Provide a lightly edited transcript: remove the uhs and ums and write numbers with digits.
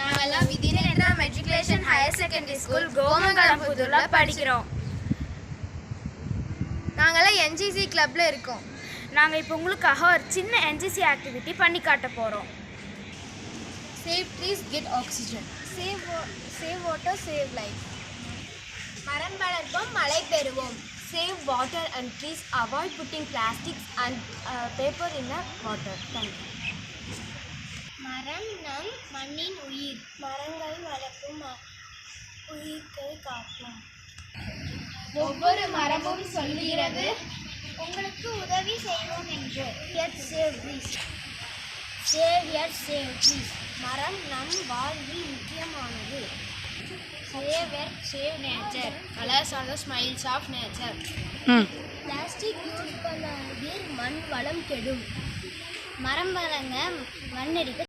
நாங்கெல்லாம் விதிநேத்ரா matriculation higher secondary school கோமங்கலம்புதூர்ல படிக்கிறோம். நாங்கெல்லாம் என்ஜிசி கிளப்ல இருக்கோம். நாங்கள் இப்போ உங்களுக்காக ஒரு சின்ன என்ஜிசி ஆக்டிவிட்டி பண்ணி காட்ட போகிறோம். Save trees, get oxygen. Save water, save life. மரம் வளர்ப்போம், மழை பெறுவோம். Save water and trees. Avoid putting plastics and paper in the water. Thank you. மரம் நம் மண்ணின் உயிர். மரங்கள் வளர்க்கும் உயிர்களை காக்கும். ஒவ்வொரு மரமும் சொல்லுகிறது உங்களுக்கு உதவி செய்வோம் என்று. Yet save trees. Save yet save trees. மரம் நம் வாழ்வில் முக்கியமானது. Save yet save nature. Colors are the smiles of nature. Plastic use பண்ணாதீர், மண் வளம் கெடும். மரம் வளங்க, மண்ணெடுக்க